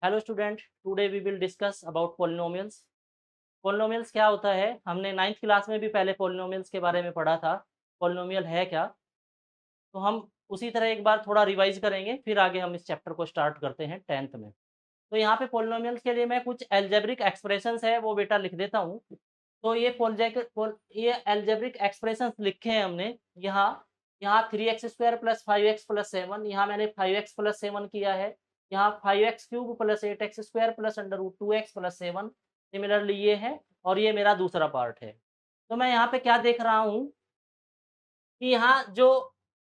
Hello student, today we will discuss about polynomials. Polynomials क्या होता है? हमने 9th क्लास में भी पहले पॉलिनोमियल्स के बारे में पढ़ा था। पॉलिनोमियल है क्या? तो हम उसी तरह एक बार थोड़ा रिवाइज करेंगे, फिर आगे हम इस चैप्टर को स्टार्ट करते हैं 10th में। तो यहाँ पे पॉलिनोमियल्स के लिए मैं कुछ अलजेब्रिक एक्सप्रेशंस है वो बेटा लिख देता हूँ। तो ये अलजेब्रिक एक्सप्रेशंस लिखे हैं हमने यहाँ। यहाँ 3x² + 5x + 7, यहाँ मैंने 5x + 7 किया है। यहाँ 5x³ + 8x² + √2x + 7 सिमिलरली ये है, और ये मेरा दूसरा पार्ट है। तो मैं यहाँ पे क्या देख रहा हूँ कि यहाँ जो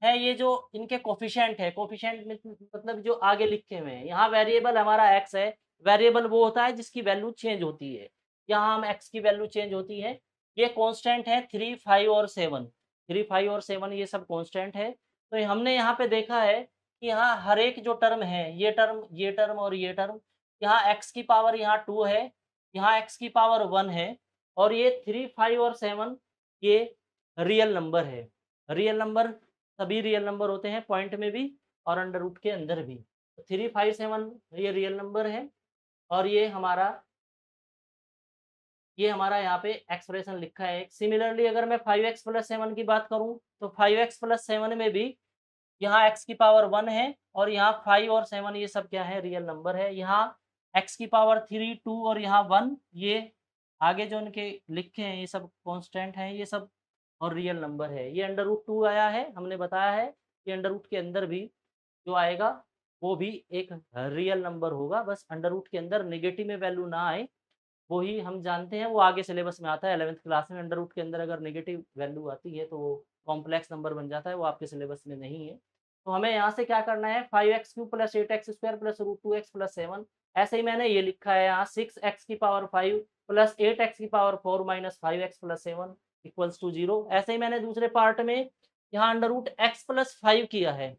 है, ये जो इनके कोएफ़िशिएंट है, कोएफ़िशिएंट मतलब जो आगे लिखे हुए हैं, यहाँ वेरिएबल हमारा x है। वेरिएबल वो होता है जिसकी वैल्यू चेंज होती है। यहाँ हम x की वैल्यू चेंज होती है। ये कांस्टेंट है 3, 5 और 7। 3, 5 और 7 ये सब कांस्टेंट है। तो हमने यहाँ पे देखा है कि यहाँ हर एक जो टर्म है, ये टर्म और ये टर्म, यहाँ x की पावर यहाँ 2 है, यहाँ x की पावर 1 है, और ये 3, 5 और 7 ये रियल नंबर है। रियल नंबर सभी रियल नंबर होते हैं, पॉइंट में भी और अंडर रूट के अंदर भी। 3, 5, 7 ये रियल नंबर है, और ये हमारा यहाँ पे एक्सप्रेशन लिखा है। सिमिलरली अगर मैं 5x + 7 की बात करूँ, तो 5x + 7 में भी यहाँ x की पावर 1 है, और यहाँ 5 और 7 ये सब क्या है? रियल नंबर है। यहाँ x की पावर 3, 2 और यहाँ 1 ये आगे जो इनके लिखे हैं ये सब कांस्टेंट हैं ये सब, और रियल नंबर है। ये √2 आया है, हमने बताया है कि अंडर रूट के अंदर भी जो आएगा वो भी एक रियल नंबर होगा, बस अंडर रूट के अंदर नेगेटिव में वैल्यू ना आए। वो ही हम जानते हैं, वो आगे सिलेबस में आता है 11th क्लास में। अंडर रूट के अंदर अगर नेगेटिव वैल्यू आती है तो वो कॉम्प्लेक्स नंबर बन जाता है, वो आपके सिलेबस में नहीं है। तो हमें यहाँ से क्या करना है? 5x³ + 8x² + √2x + 7। ऐसे ही मैंने ये लिखा है यहाँ 6x की पावर 5 + 8x की पावर 4 - 5x + 7 = 0। ऐसे ही मैंने दूसरे पार्ट में यहाँ √x + 5 किया है।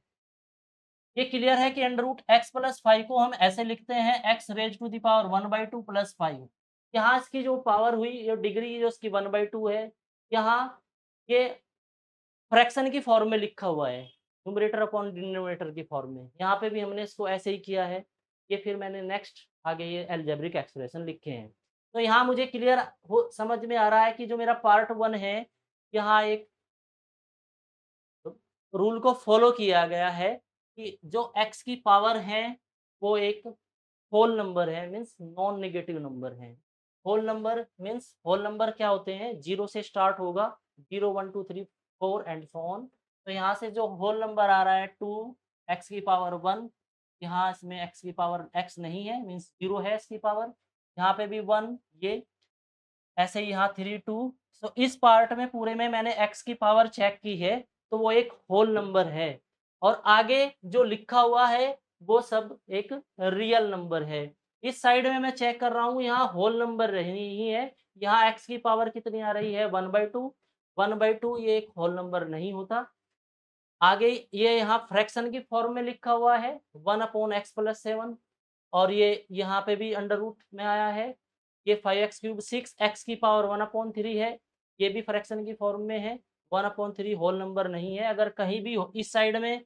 ये क्लियर है कि √x + 5 को हम ऐसे लिखते हैं x⁻² + 5। यहाँ इसकी जो पावर हुई, जो डिग्री जो इसकी 1/2 है, यहाँ ये फ्रैक्शन की फॉर्म में लिखा हुआ है, न्यूमरेटर अपॉन डिनोमिनेटर की फॉर्म में। यहाँ पे भी हमने इसको ऐसे ही किया है। ये फिर मैंने नेक्स्ट आगे ये अलजेब्रिक एक्सप्रेशन लिखे हैं। तो यहाँ मुझे क्लियर हो समझ में आ रहा है कि जो मेरा पार्ट 1 है, यहाँ एक रूल को फॉलो किया गया है कि जो x की पावर है वो एक होल नंबर है, मीन्स नॉन नेगेटिव नंबर है। होल नंबर क्या होते हैं? 0 से स्टार्ट होगा, 0, 1, 2, 3, 4 एंड सो ऑन। तो यहाँ से जो होल नंबर आ रहा है 2, x की पावर 1, यहाँ इसमें x की पावर x नहीं है, मीन्स 0 है इसकी पावर। यहाँ पे भी 1, ये ऐसे ही यहाँ 3, 2। सो इस पार्ट में पूरे में मैंने x की पावर चेक की है, तो वो एक होल नंबर है, और आगे जो लिखा हुआ है वो सब एक रियल नंबर है। इस साइड में मैं चेक कर रहा हूँ, यहाँ होल नंबर नहीं है। यहाँ x की पावर कितनी आ रही है? 1/2। 1/2 ये एक होल नंबर नहीं होता। आगे ये यहाँ फ्रैक्शन की फॉर्म में लिखा हुआ है 1/x + 7, और ये यहाँ पे भी अंडर रूट में आया है। ये 5x³ 6x की पावर 1/3 है, ये भी फ्रैक्शन की फॉर्म में है। 1/3 होल नंबर नहीं है। अगर कहीं भी इस साइड में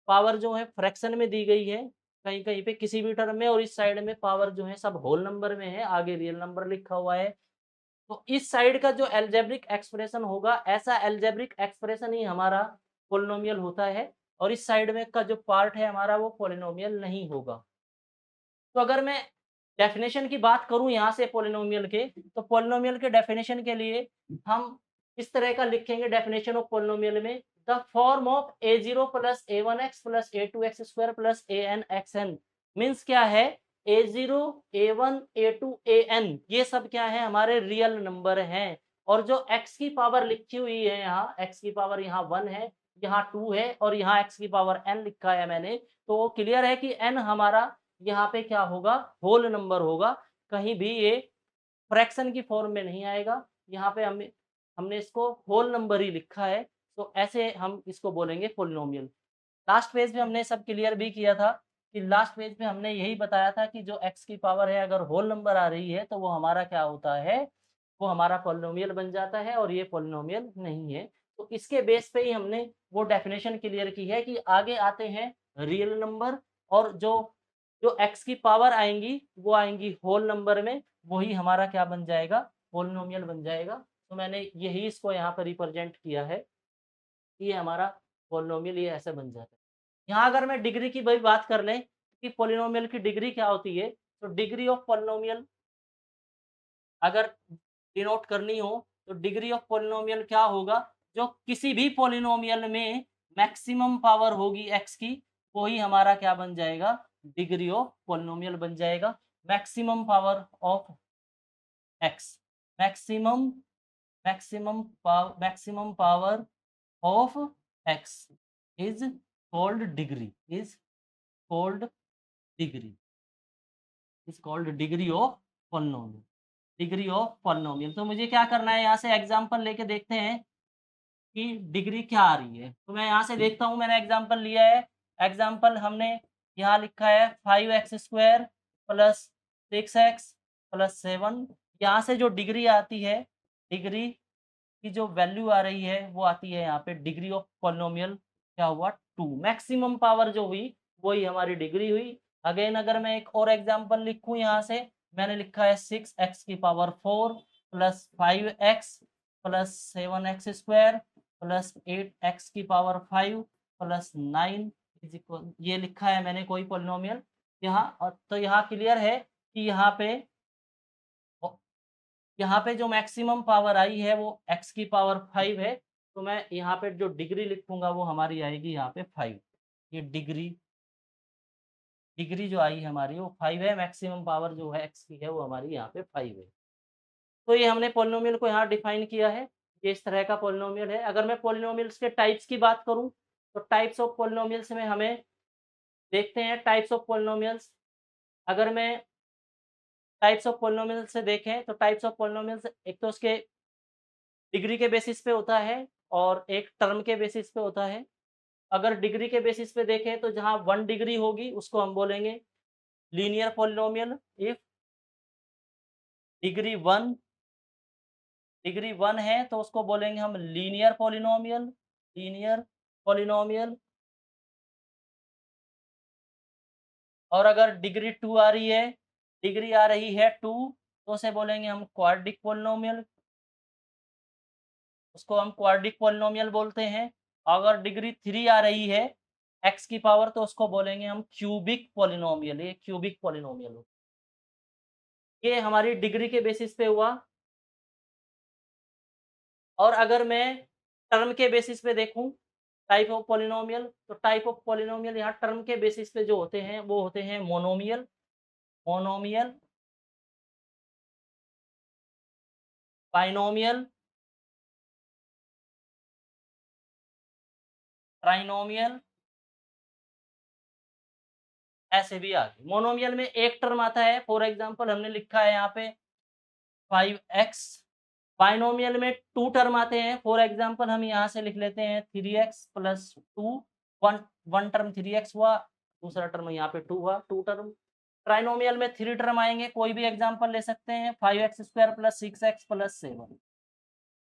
पावर जो है फ्रैक्शन में दी गई है, कहीं-कहीं पे किसी भी टर्म में, और इस साइड में पावर जो है सब होल नंबर में है, आगे रियल नंबर लिखा हुआ है। तो इस साइड का जो अलजेब्रिक एक्सप्रेशन होगा, ऐसा अलजेब्रिक एक्सप्रेशन ही हमारा पॉलिनोमियल होता है, और इस साइड में का जो पार्ट है हमारा वो पॉलिनोमियल नहीं होगा। तो अगर मैं डेफिनेशन की बात करूँ यहाँ से पॉलिनोमियल के, तो पॉलिनोमियल के डेफिनेशन के लिए हम इस तरह का लिखेंगे डेफिनेशन ऑफ पॉलिनोमियल में, the form of a0 + a1x + a2x² + anxn। Means क्या है? a0, a1, a2, an ये सब क्या है? हमारे रियल नंबर हैं, और जो x की पावर लिखी हुई है यहाँ, x की पावर यहाँ 1 है, यहाँ 2 है, और यहाँ x की पावर n लिखा है मैंने। तो क्लियर है कि n हमारा यहाँ पे क्या होगा? होल नंबर होगा। कहीं भी ये फ्रैक्शन की फॉर्म में नहीं आएगा। यहाँ पे हमने इसको होल नंबर ही लिखा है, तो ऐसे हम इसको बोलेंगे पॉलिनोमियल। लास्ट पेज में हमने सब क्लियर भी किया था कि लास्ट पेज में हमने यही बताया था कि जो x की पावर है अगर होल नंबर आ रही है तो वो हमारा क्या होता है? वो हमारा पॉलिनोमियल बन जाता है, और ये पॉलिनोमियल नहीं है। तो इसके बेस पे ही हमने वो डेफिनेशन क्लियर की है कि आगे आते हैं रियल नंबर, और जो जो x की पावर आएँगी वो आएँगी होल नंबर में, वही हमारा क्या बन जाएगा, पॉलिनोमियल बन जाएगा। तो मैंने यही इसको यहाँ पर रिप्रेजेंट किया है, ये हमारा पॉलिनोमियल ये ऐसे बन जाता है। यहाँ अगर मैं डिग्री की भाई बात कर लें कि पॉलिनोमियल की डिग्री क्या होती है, तो डिग्री ऑफ पॉलिनोमियल अगर डिनोट करनी हो तो डिग्री ऑफ पॉलिनोमियल क्या होगा, जो किसी भी पॉलिनोमियल में मैक्सिमम पावर होगी x की, वही हमारा क्या बन जाएगा, डिग्री ऑफ पॉलिनोमियल बन जाएगा। Maximum power of x, maximum maximum power of x is called degree, is called degree, is called degree of polynomial, degree of polynomial. तो मुझे क्या करना है, यहाँ से एग्जांपल लेके देखते हैं कि डिग्री क्या आ रही है। तो मैं यहाँ से देखता हूँ, मैंने एग्जांपल लिया है। एग्जांपल हमने यहाँ लिखा है 5x² प्लस 6x प्लस 7। यहाँ से जो डिग्री आती है, डिग्री की जो वैल्यू आ रही है वो आती है यहाँ पे डिग्री ऑफ पॉलिनोमियल क्या हुआ 2। मैक्सिमम पावर जो हुई वही हमारी डिग्री हुई। अगेन अगर मैं एक और एग्जांपल लिखूँ यहाँ से, मैंने लिखा है 6x की power 4 plus 5x plus 7x² plus 8x की पावर 5 प्लस 9 इज इक्वल, ये लिखा है मैंने कोई पॉलिनोमियल यहाँ। तो यहाँ क्लियर है कि यहाँ पे जो मैक्सिमम पावर आई है वो x की पावर 5 है, तो मैं यहाँ पे जो डिग्री लिखूँगा वो हमारी आएगी यहाँ पे 5। ये डिग्री डिग्री जो आई है हमारी वो 5 है, मैक्सिमम पावर जो है x की है वो हमारी यहाँ पे 5 है। तो ये हमने पॉलिनोमियल को यहाँ डिफाइन किया है, ये इस तरह का पॉलिनोमियल है। अगर मैं पॉलिनोमियल्स के टाइप्स की बात करूँ, तो टाइप्स ऑफ पॉलिनोमियल्स में हमें देखते हैं टाइप्स ऑफ पॉलिनोमियल्स। अगर मैं टाइप्स ऑफ पॉलिनोमियल्स से देखें तो टाइप्स ऑफ पॉलिनोमियल्स एक तो उसके डिग्री के बेसिस पे होता है और एक टर्म के बेसिस पे होता है। अगर डिग्री के बेसिस पे देखें तो जहाँ 1 डिग्री होगी उसको हम बोलेंगे लीनियर पॉलिनोमियल। इफ डिग्री 1 है तो उसको बोलेंगे हम लीनियर पॉलिनोमियल, लीनियर पॉलिनोमियल। और अगर डिग्री 2 आ रही है, डिग्री आ रही है 2, तो उसे बोलेंगे हम क्वाड्रिक पॉलिनोमियल, उसको हम क्वाड्रिक पॉलिनोमियल बोलते हैं। अगर डिग्री 3 आ रही है x की पावर, तो उसको बोलेंगे हम क्यूबिक पॉलिनोमियल, ये क्यूबिक पॉलिनोमियल हो। ये हमारी डिग्री के बेसिस पे हुआ। और अगर मैं टर्म के बेसिस पे देखूं टाइप ऑफ पॉलिनोमियल, तो टाइप ऑफ पॉलिनोमियल यहाँ टर्म के बेसिस पे जो होते हैं वो होते हैं मोनोमियल, मोनोमियल, बाइनोमियल, ट्राइनोमियल, ऐसे भी आगे। मोनोमियल में एक टर्म आता है, फॉर एग्जांपल हमने लिखा है यहाँ पे 5x। बाइनोमियल में 2 टर्म आते हैं, फॉर एग्जांपल हम यहाँ से लिख लेते हैं 3x plus 2। One term 3x हुआ, दूसरा टर्म यहाँ पे 2 हुआ, 2 टर्म। ट्राइनोमियल में 3 टर्म आएँगे, कोई भी एग्जांपल ले सकते हैं 5x² प्लस 6x प्लस 7,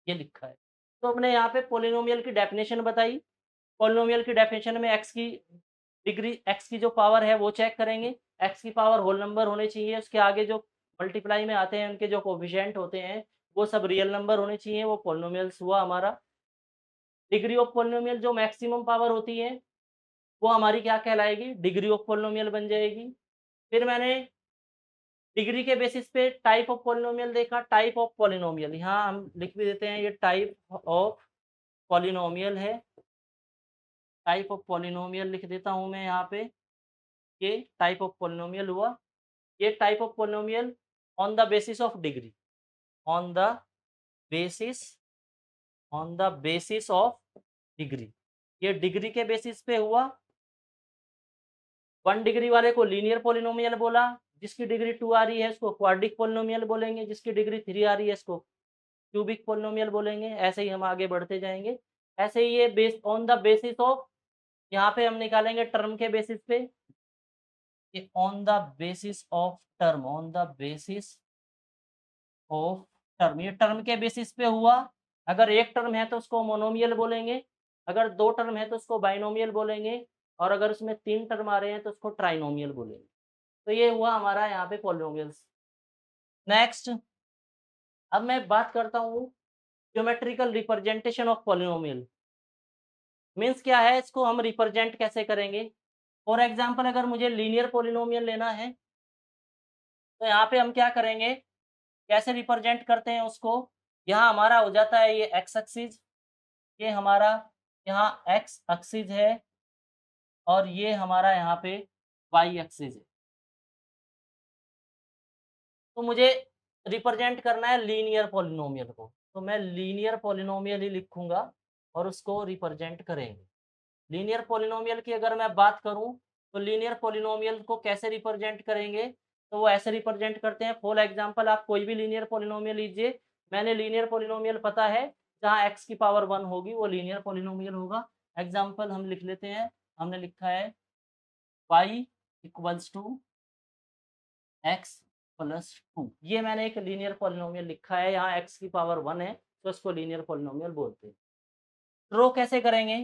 ये लिखा है। तो हमने यहाँ पे पॉलिनोमियल की डेफिनेशन बताई। पॉलिनोमियल की डेफिनेशन में x की डिग्री, x की जो पावर है वो चेक करेंगे। x की पावर होल नंबर होने चाहिए, उसके आगे जो मल्टीप्लाई में आते हैं उनके जो कोएफिशिएंट होते हैं वो सब रियल नंबर होने चाहिए, वो पॉलिनोमियल्स हुआ हमारा। डिग्री ऑफ पॉलिनोमियल जो मैक्सिमम पावर होती है वो हमारी क्या कहलाएगी, डिग्री ऑफ पॉलिनोमियल बन जाएगी। फिर मैंने डिग्री के बेसिस पे टाइप ऑफ पॉलिनोमियल देखा, टाइप ऑफ पॉलिनोमियल यहाँ हम लिख भी देते हैं, ये टाइप ऑफ पॉलिनोमियल है। टाइप ऑफ पॉलिनोमियल लिख देता हूँ मैं यहाँ पे, ये टाइप ऑफ पॉलिनोमियल हुआ। ये type of polynomial on the basis of degree, on the basis on the basis of degree, ये डिग्री के बेसिस पे हुआ। 1 डिग्री वाले को लीनियर पॉलिनोमियल बोला, जिसकी डिग्री 2 आ रही है उसको क्वाड्रिक पॉलिनोमियल बोलेंगे, जिसकी डिग्री 3 आ रही है इसको क्यूबिक पॉलिनोमियल बोलेंगे। ऐसे ही हम आगे बढ़ते जाएँगे। ऐसे ही ये base on the basis of, यहाँ पे हम निकालेंगे टर्म के बेसिस पे, ये on the basis of term, on the basis of term, ये टर्म के बेसिस पे हुआ। अगर एक टर्म है तो उसको मोनोमियल बोलेंगे, अगर 2 टर्म है तो उसको बाइनोमियल बोलेंगे, और अगर उसमें 3 टर्म आ रहे हैं तो उसको ट्राइनोमियल बोलेंगे। तो ये हुआ हमारा यहाँ पे पॉलिनोमियल्स। नेक्स्ट, अब मैं बात करता हूँ geometrical representation of polynomial. Means क्या है, इसको हम रिप्रेजेंट कैसे करेंगे। फॉर एग्जांपल अगर मुझे लीनियर पॉलिनोमियल लेना है, तो यहाँ पे हम क्या करेंगे, कैसे रिप्रेजेंट करते हैं उसको। यहाँ हमारा हो जाता है ये एक्स एक्सिस, ये हमारा यहाँ एक्स एक्सिस है, और ये हमारा यहाँ पे वाई एक्सिस है। तो मुझे रिप्रेजेंट करना है लीनियर पॉलिनोमियल को, तो मैं लीनियर पॉलिनोमियल ही लिखूंगा और उसको रिप्रेजेंट करेंगे। लीनियर पॉलिनोमियल की अगर मैं बात करूं, तो लीनियर पॉलिनोमियल को कैसे रिप्रेजेंट करेंगे, तो वो ऐसे रिप्रेजेंट करते हैं। फॉर एग्जांपल आप कोई भी लीनियर पॉलिनोमियल लीजिए, मैंने लीनियर पॉलिनोमियल पता है जहाँ x की पावर 1 होगी वो लीनियर पॉलिनोमियल होगा। एग्जांपल हम लिख लेते हैं, हमने लिखा है y equals to x plus 2, ये मैंने एक लीनियर पॉलिनोमियल लिखा है, यहाँ x की पावर 1 है तो इसको लीनियर पॉलिनोमियल बोलते हैं। ड्रॉ कैसे करेंगे,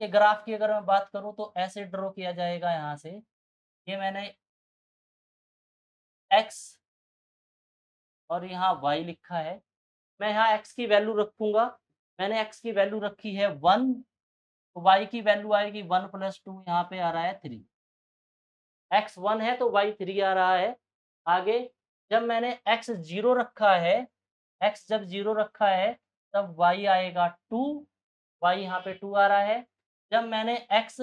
ये ग्राफ की अगर मैं बात करूँ तो ऐसे ड्रॉ किया जाएगा। यहाँ से ये मैंने x और यहाँ y लिखा है, मैं यहाँ x की वैल्यू रखूँगा, मैंने x की वैल्यू रखी है 1, तो y की वैल्यू आएगी 1 प्लस 2, यहाँ पे आ रहा है 3। x 1 है तो y 3 आ रहा है। आगे जब मैंने x 0 रखा है, x जब 0 रखा है तब y आएगा 2, y यहाँ पे 2 आ रहा है। जब मैंने x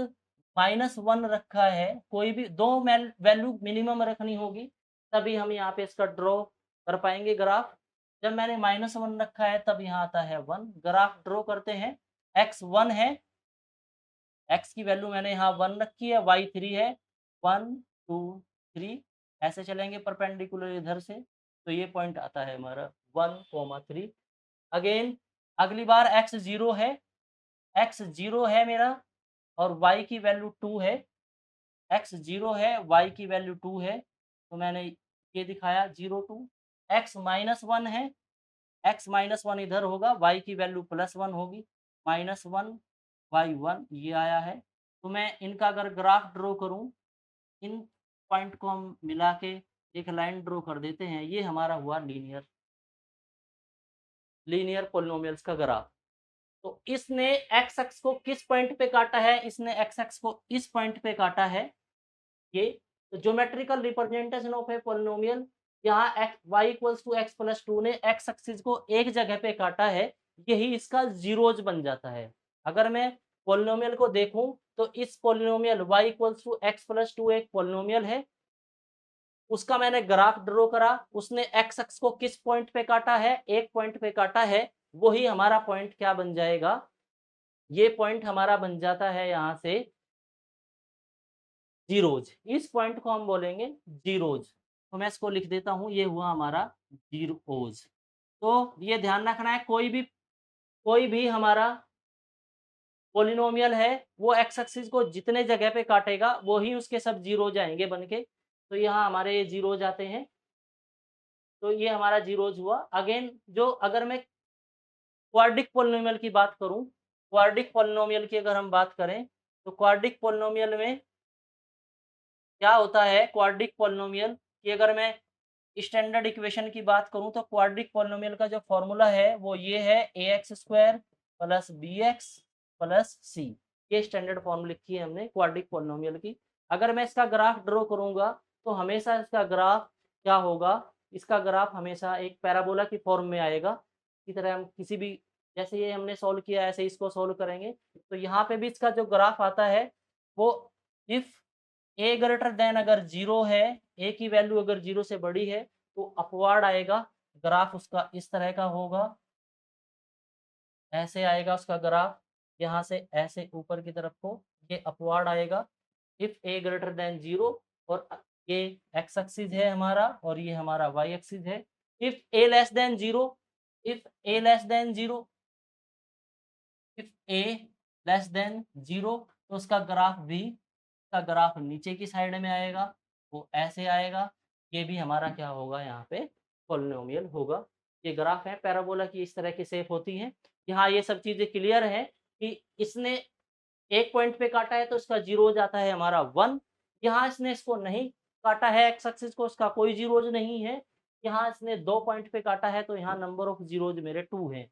-1 रखा है, कोई भी 2 वैल्यू मिनिमम रखनी होगी तभी हम यहाँ पे इसका ड्रॉ कर पाएंगे ग्राफ। जब मैंने -1 रखा है तब यहाँ आता है 1। ग्राफ ड्रॉ करते हैं, x 1 है, x की वैल्यू मैंने यहाँ 1 रखी है, y 3 है, 1 2 3 ऐसे चलेंगे परपेंडिकुलर इधर से, तो ये पॉइंट आता है हमारा 1, 3। अगेन अगली बार x 0 है, x 0 है मेरा और y की वैल्यू 2 है, x 0 है, y की वैल्यू 2 है, तो मैंने ये दिखाया 0 2। x -1 है, x -1 इधर होगा, y की वैल्यू +1 होगी, -1 y 1 ये आया है। तो मैं इनका अगर ग्राफ ड्रॉ करूँ, इन पॉइंट को हम मिला के एक लाइन ड्रॉ कर देते हैं, ये हमारा हुआ लीनियर पॉलिनोमियल्स का ग्राफ। तो इसने एक्स एक्स को किस पॉइंट पे काटा है, इसने एक्स एक्स को इस पॉइंट पे काटा है। ये तो geometrical representation of a polynomial, यहाँ x y equals to x plus 2 ने एक्स एक्सिस को एक जगह पे काटा है, यही इसका जीरोज बन जाता है। अगर मैं पॉलिनोमियल को देखूं तो इस polynomial y equals to x plus 2 एक पॉलिनोमियल है, उसका मैंने ग्राफ ड्रॉ करा, उसने एक्स एक्स को किस पॉइंट पे काटा है, एक पॉइंट पे काटा है, वही हमारा पॉइंट क्या बन जाएगा, ये पॉइंट हमारा बन जाता है यहाँ से जीरोज। इस पॉइंट को हम बोलेंगे जीरोज। तो मैं इसको लिख देता हूँ, ये हुआ हमारा जीरोज। तो ये ध्यान रखना है, कोई भी हमारा पॉलिनोमियल है वो एक्स एक्सिस को जितने जगह पे काटेगा वो ही उसके सब जीरोज आएंगे बन के। तो यहाँ हमारे ये जीरोज आते हैं, तो ये हमारा जीरोज हुआ। अगेन जो अगर मैं क्वाड्रिक पॉलिनोमियल की बात करूँ, क्वाड्रिक पॉलिनोमियल की अगर हम बात करें, तो क्वाड्रिक पॉलिनोमियल में क्या होता है, क्वाड्रिक पॉलिनोमियल की अगर मैं स्टैंडर्ड इक्वेशन की बात करूं, तो क्वाड्रिक पॉलिनोमियल का जो फॉर्मूला है वो ये है ax² plus bx plus c। ये स्टैंडर्ड फॉर्म लिखी है हमने क्वाड्रिक पॉलिनोमियल की। अगर मैं इसका ग्राफ ड्रॉ करूंगा तो हमेशा इसका ग्राफ क्या होगा, इसका ग्राफ हमेशा एक पैराबोला की फॉर्म में आएगा। इसी तरह हम किसी भी, जैसे ये हमने सॉल्व किया ऐसे इसको सॉल्व करेंगे, तो यहाँ पे भी इसका जो ग्राफ आता है वो इफ ए ग्रेटर देन अगर 0 है, ए की वैल्यू अगर 0 से बड़ी है तो अपवार्ड आएगा, ग्राफ उसका इस तरह का होगा, ऐसे आएगा उसका ग्राफ, यहाँ से ऐसे ऊपर की तरफ को ये अपवार्ड आएगा इफ ए ग्रेटर देन 0। और ये एक्स एक्सिस है हमारा और ये हमारा वाई एक्सिस है। If A less than 0, if A less than 0, if A less than 0, तो उसका ग्राफ भी, का ग्राफ नीचे की साइड में आएगा, वो ऐसे आएगा, ये भी हमारा क्या होगा, यहाँ पे पॉलिनोमियल होगा। ये ग्राफ है पैराबोला की, इस तरह की शेप होती है। यहाँ ये सब चीजें क्लियर है कि इसने एक पॉइंट पे काटा है तो इसका जीरो हो जाता है हमारा 1, यहाँ इसने इसको नहीं काटा है एक्स एक्सिस को, उसका कोई जीरोज नहीं है। यहाँ इसने 2 पॉइंट पे काटा है, तो यहाँ नंबर ऑफ जीरोज मेरे 2 हैं।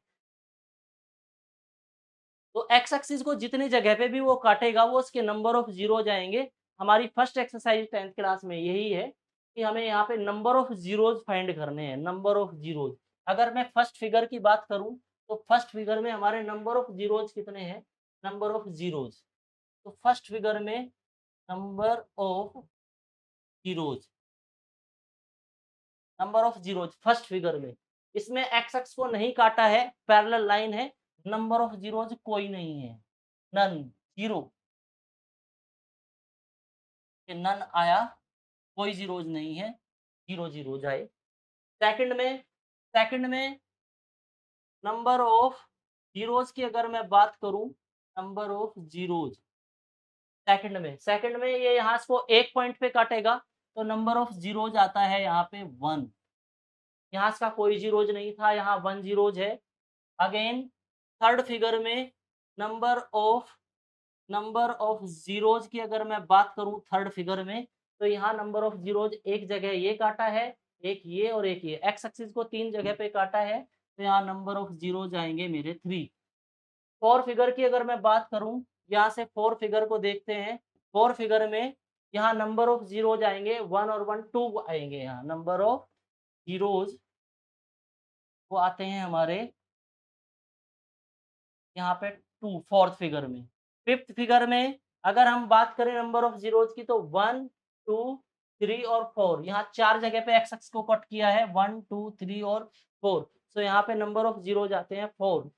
तो एक्स एक्सिस को जितनी जगह पे भी वो काटेगा, वो उसके नंबर ऑफ जीरोज आएंगे। हमारी फर्स्ट एक्सरसाइज 10th क्लास में यही है कि हमें यहाँ पे नंबर ऑफ जीरोज फाइंड करने हैं, नंबर ऑफ जीरोज। अगर मैं फर्स्ट फिगर की बात करूं, तो फर्स्ट फिगर में हमारे नंबर ऑफ जीरोज कितने हैं? Number of zeros. तो फर्स्ट फिगर में number of zeros, number of zeros first figure में, इसमें एक्स एक्स को नहीं काटा है, पैरेलल लाइन है, नंबर ऑफ जीरोज कोई नहीं है, नन, जीरो, नन आया, कोई जीरोज नहीं है, जीरो जीरोज आए। सेकंड में नंबर ऑफ जीरोज की अगर मैं बात करूं, नंबर ऑफ जीरोज सेकंड में ये यहाँ इसको एक पॉइंट पे काटेगा, तो नंबर ऑफ जीरोज आता है यहाँ पे 1। यहाँ इसका कोई जीरोज नहीं था, यहाँ 1 जीरोज है। अगेन थर्ड फिगर में नंबर ऑफ जीरोज की अगर मैं बात करूं थर्ड फिगर में, तो यहाँ नंबर ऑफ जीरोज एक जगह ये काटा है, एक ये और एक ये, एक्स एक्सिस को 3 जगह पे काटा है, तो यहाँ नंबर ऑफ जीरोज आएंगे मेरे 3। फोर फिगर की अगर मैं बात करूं, यहाँ से फोर फिगर को देखते हैं। फोर फिगर में यहाँ नंबर ऑफ जीरोज आएंगे 1 और 1 2 आएंगे, यहाँ नंबर ऑफ जीरोज वो आते हैं हमारे यहाँ पे 2 फोर्थ फिगर में। फिफ्थ फिगर में अगर हम बात करें नंबर ऑफ जीरोज की, तो 1 2 3 और 4, यहाँ 4 जगह पे एक्स एक्स को कट किया है, 1 2 3 और 4। सो यहाँ पे नंबर ऑफ जीरोज आते हैं 4।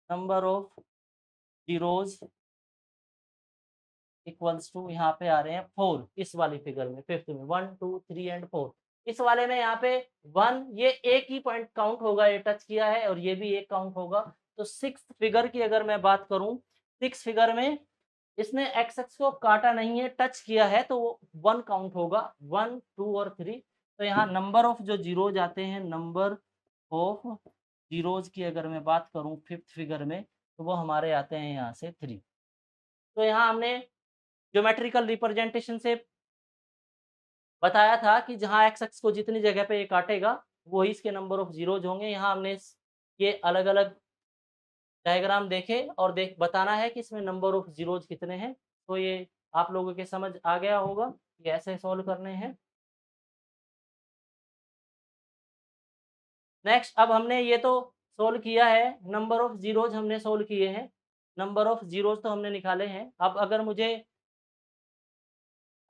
Number of zeros equals to यहाँ पे आ रहे हैं 4, इस वाली फिगर में फिफ्थ में 1 2 3 एंड 4। इस वाले में यहाँ पे 1, ये एक ही पॉइंट काउंट होगा, ये टच किया है, और ये भी एक काउंट होगा। तो सिक्स्थ फिगर की अगर मैं बात करूं, सिक्स फिगर में इसने एक्स एक्स को काटा नहीं है, टच किया है, तो वो 1 काउंट होगा, 1 2 और 3। तो यहाँ नंबर ऑफ जो जीरोज आते हैं, नंबर ऑफ जीरोज की अगर मैं बात करूं फिफ्थ फिगर में, तो वो हमारे आते हैं यहाँ से 3। तो यहाँ हमने ज्योमेट्रिकल रिप्रेजेंटेशन से बताया था कि जहाँ एक्स एक्स को जितनी जगह पे ये काटेगा, वही इसके नंबर ऑफ जीरोज होंगे। यहाँ हमने ये अलग अलग डायग्राम देखे और बताना है कि इसमें नंबर ऑफ जीरोज कितने हैं। तो ये आप लोगों के समझ आ गया होगा, ये ऐसे सॉल्व करने हैं। नेक्स्ट, अब हमने ये तो सोल्व किया है, नंबर ऑफ जीरोज हमने सोल्व किए हैं, नंबर ऑफ जीरोज तो हमने निकाले हैं। अब अगर मुझे,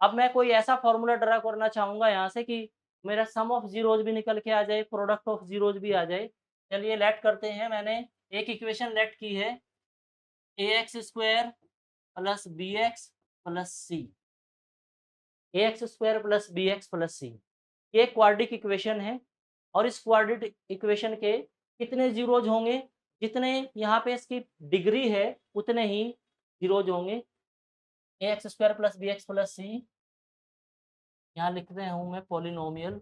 अब मैं कोई ऐसा फॉर्मूला ड्रा करना चाहूँगा यहाँ से कि मेरा सम ऑफ जीरोज भी निकल के आ जाए, प्रोडक्ट ऑफ जीरोज भी आ जाए। चलिए लेट करते हैं। मैंने एक इक्वेशन लेट की है, ax square plus bx plus c, ax square plus bx plus c, ये क्वाड्रिक इक्वेशन है। और इस क्वाड्रिक इक्वेशन के कितने जीरोज होंगे? जितने यहाँ पे इसकी डिग्री है उतने ही जीरोज होंगे। ax square plus bx plus c, यहाँ लिख रहे हूँ मैं पॉलिनोमियल,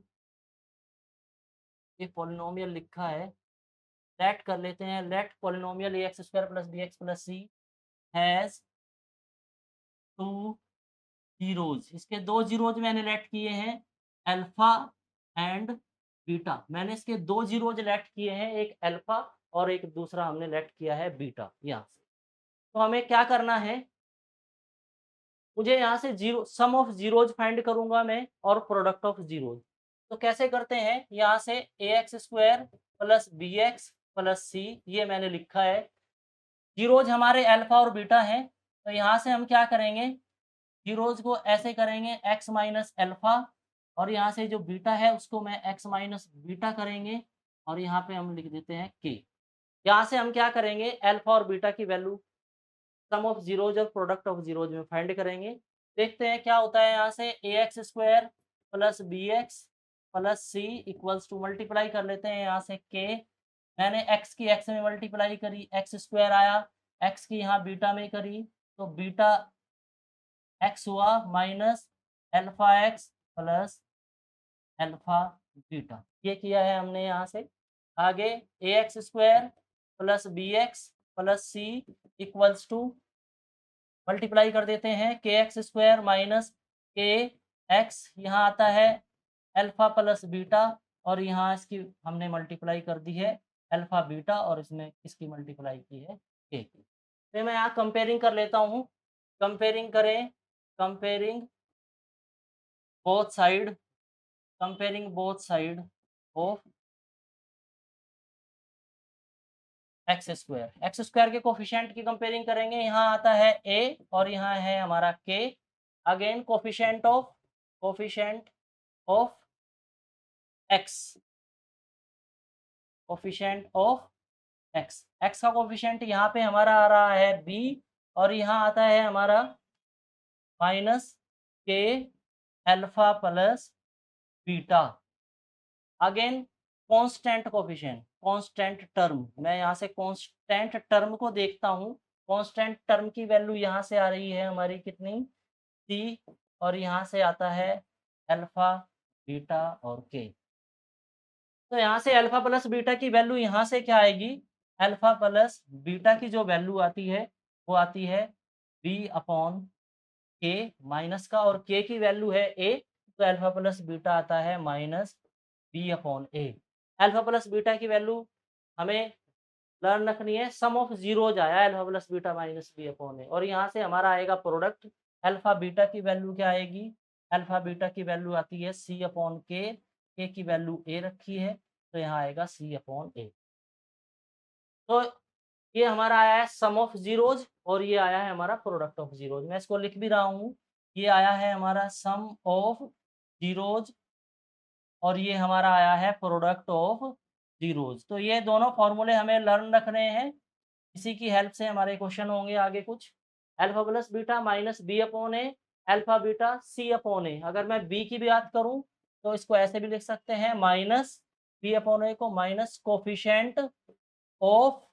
ये पॉलिनोमियल लिखा है। लेट कर लेते हैं, let polynomial ax square plus bx plus c has 2 zeros. इसके 2 जीरोज मैंने लेट किए हैं, अल्फा एंड बीटा। मैंने इसके 2 जीरोज लेट किए हैं, एक अल्फा और एक दूसरा हमने लेट किया है बीटा यहाँ से। तो हमें क्या करना है, मुझे यहाँ से zero sum of zeros find करूंगा मैं और प्रोडक्ट ऑफ जीरोज। तो कैसे करते हैं, यहाँ से ax square plus bx plus c, ये मैंने लिखा है। जीरोज हमारे अल्फा और बीटा हैं, तो यहाँ से हम क्या करेंगे, जीरोज को ऐसे करेंगे x माइनस अल्फा, और यहाँ से जो बीटा है उसको मैं x माइनस बीटा करेंगे, और यहाँ पे हम लिख देते हैं k। यहाँ से हम क्या करेंगे, अल्फा और बीटा की वैल्यू सम ऑफ जीरोज और प्रोडक्ट ऑफ जीरोज में फाइंड करेंगे। देखते हैं क्या होता है। यहाँ से ax square plus bx plus c equals to, multiply कर लेते हैं यहाँ से k। मैंने x की x में मल्टीप्लाई करी, x स्क्वायर आया, x की यहाँ बीटा में करी, तो बीटा x हुआ minus alpha x plus alpha beta, ये किया है हमने यहाँ से। आगे ax square plus bx plus c equals to, multiply कर देते हैं, k x square minus k x यहाँ आता है अल्फा प्लस बीटा और यहाँ इसकी हमने मल्टीप्लाई कर दी है अल्फा बीटा और इसमें इसकी मल्टीप्लाई की है के की। तो मैं यहाँ कंपेयरिंग कर लेता हूँ। कंपेयरिंग करें, comparing both side, comparing both side of x square के कोफिशिएंट की कंपेयरिंग करेंगे। यहाँ आता है ए और यहाँ है हमारा के। Again coefficient of x, coefficient of x, x का कोफिशिएंट यहाँ पे हमारा आ रहा है बी और यहाँ आता है हमारा माइनस के alpha plus beta. Again constant coefficient, constant term, मैं यहाँ से कांस्टेंट टर्म को देखता हूँ। कांस्टेंट टर्म की वैल्यू यहाँ से आ रही है हमारी कितनी, सी, और यहाँ से आता है अल्फा, बीटा और के। तो यहाँ से अल्फा प्लस बीटा की वैल्यू यहाँ से क्या आएगी, अल्फा प्लस बीटा की जो वैल्यू आती है वो आती है बी अपॉन के माइनस का, और के की वैल्यू है ए, तो अल्फा प्लस बीटा आता है minus b upon a. Alpha plus beta की वैल्यू हमें लर्न रखनी है, सम ऑफ जीरोज आया alpha plus beta minus b upon a, और यहाँ से हमारा आएगा प्रोडक्ट। अल्फा बीटा की वैल्यू क्या आएगी, अल्फा बीटा की वैल्यू आती है सी अपॉन के की वैल्यू ए रखी है, तो यहाँ आएगा सी अपॉन ए। तो ये हमारा आया है सम ऑफ जीरोज और ये आया है हमारा प्रोडक्ट ऑफ जीरोज। मैं इसको लिख भी रहा हूँ, ये आया है हमारा सम ऑफ जीरोज और ये हमारा आया है प्रोडक्ट ऑफ जीरोज। तो ये दोनों फॉर्मूले हमें लर्न रखने हैं, इसी की हेल्प से हमारे क्वेश्चन होंगे आगे कुछ। Alpha plus beta minus b upon a, alpha beta c upon a. अगर मैं बी की भी बात करूं तो इसको ऐसे भी लिख सकते हैं, माइनस बी अपॉन ए को माइनस कोफिशिएंट ऑफ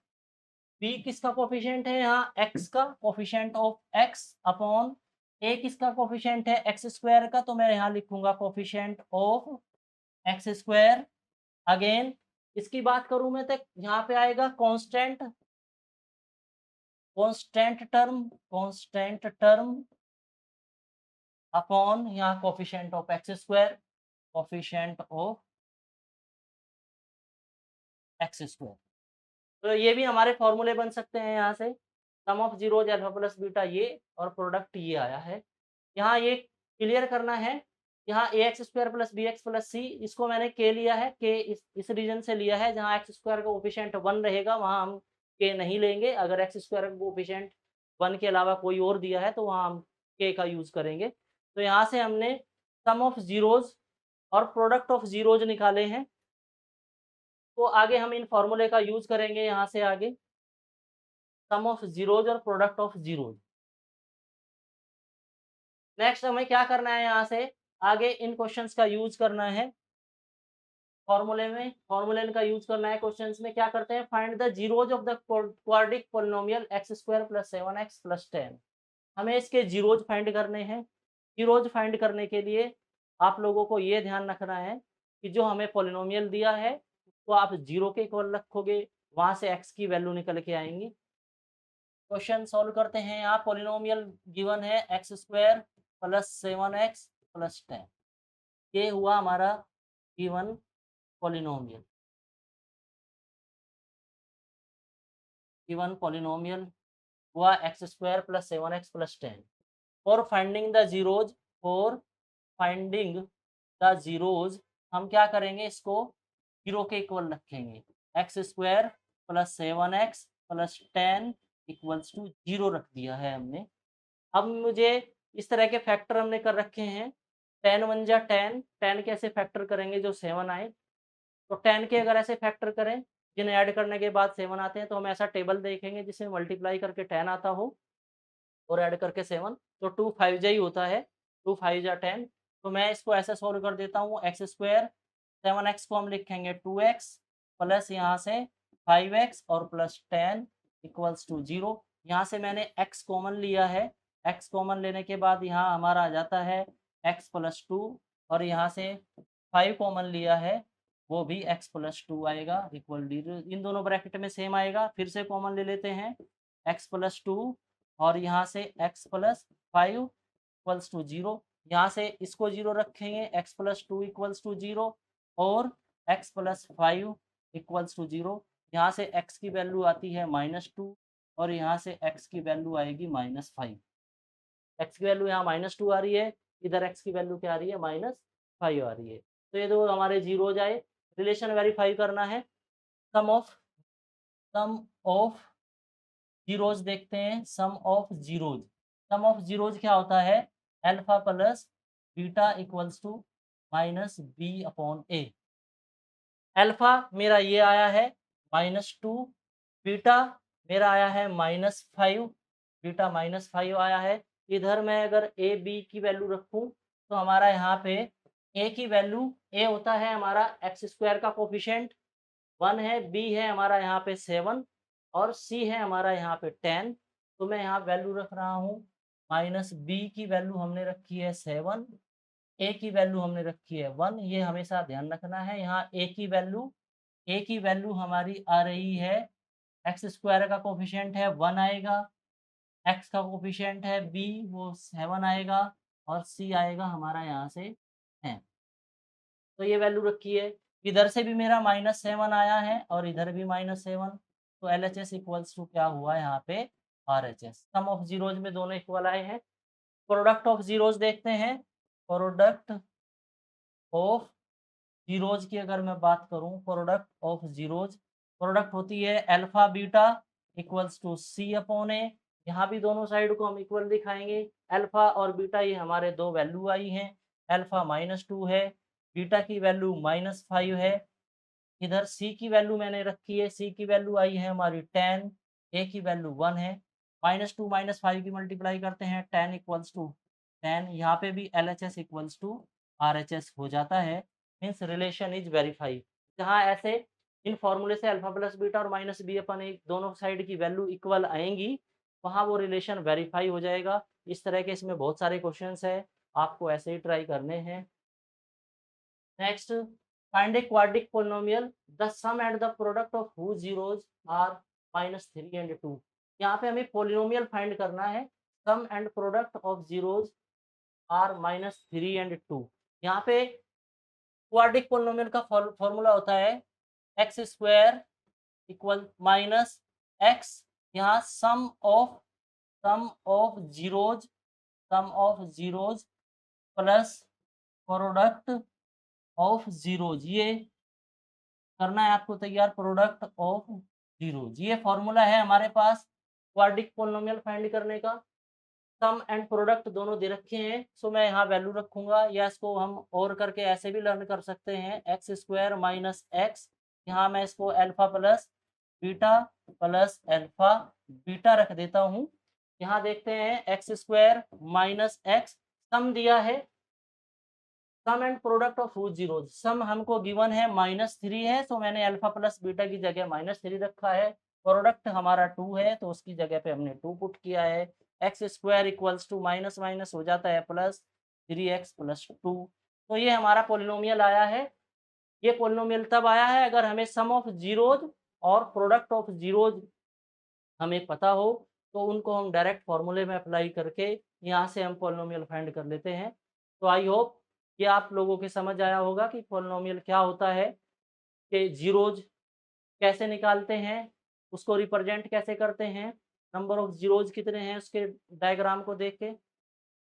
बी, किसका कोफिशिएंट है यहाँ, एक्स का, कोफिशिएंट ऑफ एक्स अपॉन ए किसका कोफिशिएंट है, एक्स स्क्वायर का, तो मैं यहाँ लिखूंगा coefficient of x square. Again इसकी बात करूं मैं तो यहाँ पे आएगा कांस्टेंट, कांस्टेंट टर्म अपॉन यहाँ coefficient of x square, coefficient of x square. तो ये भी हमारे फॉर्मूले बन सकते हैं यहाँ से, sum of zeros alpha plus beta ये और प्रोडक्ट ये आया है। यहाँ ये क्लियर करना है, यहाँ a x square plus b x plus c, इसको मैंने के लिया है, के इस रीजन से लिया है जहाँ एक्स स्क्वायर का कोफिशिएंट 1 रहेगा वहाँ हम के नहीं लेंगे। अगर एक्स स्क्वायर का कोफिशिएंट 1 के अलावा कोई और दिया है तो वहाँ हम के का यूज़ करेंगे। तो यहाँ से हमने सम ऑफ जीरोज और प्रोडक्ट ऑफ जीरोज निकाले हैं, तो आगे हम इन फॉर्मूले का यूज़ करेंगे यहाँ से आगे, सम ऑफ जीरोज और प्रोडक्ट ऑफ जीरोज। नेक्स्ट हमें क्या करना है, यहाँ से आगे इन क्वेश्चंस का यूज़ करना है फॉर्मूले का यूज़ करना है क्वेश्चंस में। क्या करते हैं, find the zeros of the quadric polynomial x square plus 7x plus 10। हमें इसके जीरोज फाइंड करने हैं। जीरोज फाइंड करने के लिए आप लोगों को ये ध्यान रखना है कि जो हमें पॉलिनोमियल दिया है तो आप जीरो के इक्वल रखोगे, वहाँ से x की वैल्यू निकल के आएंगी। क्वेश्चन सॉल्व करते हैं। यहाँ पॉलिनोमियल गिवन है x square plus 7x plus 10, ये हुआ हमारा गिवन पॉलिनोमियल। गिवन पॉलिनोमियल हुआ x square plus 7x plus 10। For finding the zeros, for finding the zeros हम क्या करेंगे, इसको जीरो के इक्वल रखेंगे। X square plus 7x plus 10 equals to zero रख दिया है हमने। अब मुझे इस तरह के फैक्टर हमने कर रखे हैं, 10 1 जा 10, 10 के ऐसे फैक्टर करेंगे जो 7 आए, तो 10 के अगर ऐसे फैक्टर करें जिन्हें ऐड करने के बाद 7 आते हैं, तो हम ऐसा टेबल देखेंगे जिसमें मल्टीप्लाई करके 10 आता हो और ऐड करके 7, तो 2 5 जा ही होता है, 2 5 जा 10। तो मैं इसको ऐसे सॉल्व कर देता हूँ, एक्स स्क्वायर 7x को हम लिखेंगे 2x प्लस यहाँ से 5x और प्लस 10 इक्वल्स टू 0। यहाँ से मैंने x कॉमन लिया है, x कॉमन लेने के बाद यहाँ हमारा आ जाता है x प्लस 2, और यहाँ से 5 कॉमन लिया है वो भी x प्लस 2 आएगा इक्वल डी, इन दोनों ब्रैकेट में सेम आएगा। फिर से कॉमन ले लेते हैं, x प्लस 2 और यहाँ से x प्लस 5 इक्वल्स टू 0। यहाँ से इसको 0 रखेंगे, x प्लस 2 इक्वल्स टू 0 और x प्लस 5 इक्वल्स टू 0। यहाँ से x की वैल्यू आती है -2 और यहाँ से x की वैल्यू आएगी -5। x की वैल्यू यहाँ -2 आ रही है, इधर x की वैल्यू क्या आ रही है, -5 आ रही है। तो ये दो हमारे जीरो हो जाए। रिलेशन वेरीफाई करना है। सम ऑफ जीरोज देखते हैं। सम ऑफ जीरोज क्या होता है, alpha plus beta equals to -b/a। Alpha मेरा ये आया है -2, बीटा मेरा आया है -5, बीटा -5 आया है। इधर मैं अगर a b की वैल्यू रखूं तो हमारा यहाँ पे a की वैल्यू, a होता है हमारा x² का कोफिशिएंट 1 है, b है हमारा यहाँ पे 7 और c है हमारा यहाँ पे 10। तो मैं यहाँ वैल्यू रख रहा हूँ, -b की वैल्यू हमने रखी है 7, a की वैल्यू हमने रखी है 1। ये हमेशा ध्यान रखना है। यहाँ a की वैल्यू हमारी आ रही है, x² का कोफिशिएंट है 1 आएगा, x का कोफिशिएंट है b वो 7 आएगा और c आएगा हमारा यहाँ से 10। तो ये वैल्यू रखी है। इधर से भी मेरा -7 आया है और इधर भी -7। तो LHS इक्वल्स टू क्या हुआ यहाँ पे, RHS। सम ऑफ जीरोज में दोनों इक्वल आए हैं। प्रोडक्ट ऑफ जीरोज देखते हैं। प्रोडक्ट ऑफ जीरोज की अगर मैं बात करूं, प्रोडक्ट होती है alpha beta equals to c/a। यहाँ भी दोनों साइड को हम इक्वल दिखाएंगे। अल्फा और बीटा ये हमारे दो वैल्यू आई हैं। अल्फा -2 है, बीटा की वैल्यू -5 है। इधर c की वैल्यू मैंने रखी है, c की वैल्यू आई है हमारी 10, a की वैल्यू 1 है। -2 -5 की मल्टीप्लाई करते हैं, 10 इक्वल्स टू 10। यहाँ पे भी LHS इक्वल्स टू RHS हो जाता है। Means relation is verify. जहाँ ऐसे इन फॉर्मूले से अल्फा प्लस बीटा और -b/a दोनों साइड की वैल्यू इक्वल आएंगी, वहाँ वो रिलेशन वेरीफाई हो जाएगा। इस तरह के इसमें बहुत सारे क्वेश्चंस है, आपको ऐसे ही ट्राई करने हैं। Next, find a quadratic polynomial the sum and the product of whose zeros are -3 and 2। यहाँ पे हमें पोलिनोमियल फाइंड करना है। Sum and product of zeros are -3 and 2। यहाँ पे क्वाड्रिक पोलिनोमियल का फॉर्मूला होता है x² इक्वल माइनस x। यहाँ sum of zeros plus product of zeros, ये करना है आपको तैयार। प्रोडक्ट ऑफ जीरोज, ये फॉर्मूला है हमारे पास क्वाड्रिक पोलिनोमियल फाइंड करने का। सम एंड प्रोडक्ट दोनों दे रखे हैं, सो मैं यहाँ वैल्यू रखूंगा, या इसको हम और करके ऐसे भी लर्न कर सकते हैं, x² माइनस x। यहाँ मैं इसको अल्फा प्लस बीटा रख देता हूँ। यहाँ देखते हैं x² माइनस x, सम दिया है। Sum and product of zeros, सम हमको गिवन है -3 है, तो मैंने अल्फा प्लस बीटा की जगह -3 रखा है। प्रोडक्ट हमारा 2 है तो उसकी जगह पे हमने 2 पुट किया है। x² equals to minus minus हो जाता है प्लस 3x + 2। तो ये हमारा पोलिनोमियल आया है। ये पोलिनोमियल तब आया है अगर हमें सम ऑफ जीरोज और प्रोडक्ट ऑफ जीरोज हमें पता हो, तो उनको हम डायरेक्ट फॉर्मूले में अप्लाई करके यहाँ से हम पोलिनोमियल फाइंड कर लेते हैं। तो आई होप ये आप लोगों के समझ आया होगा कि पोलिनोमियल क्या होता है, कि जीरोज कैसे निकालते हैं, उसको रिप्रेजेंट कैसे करते हैं, नंबर ऑफ जीरोज कितने हैं उसके डायग्राम को देख के।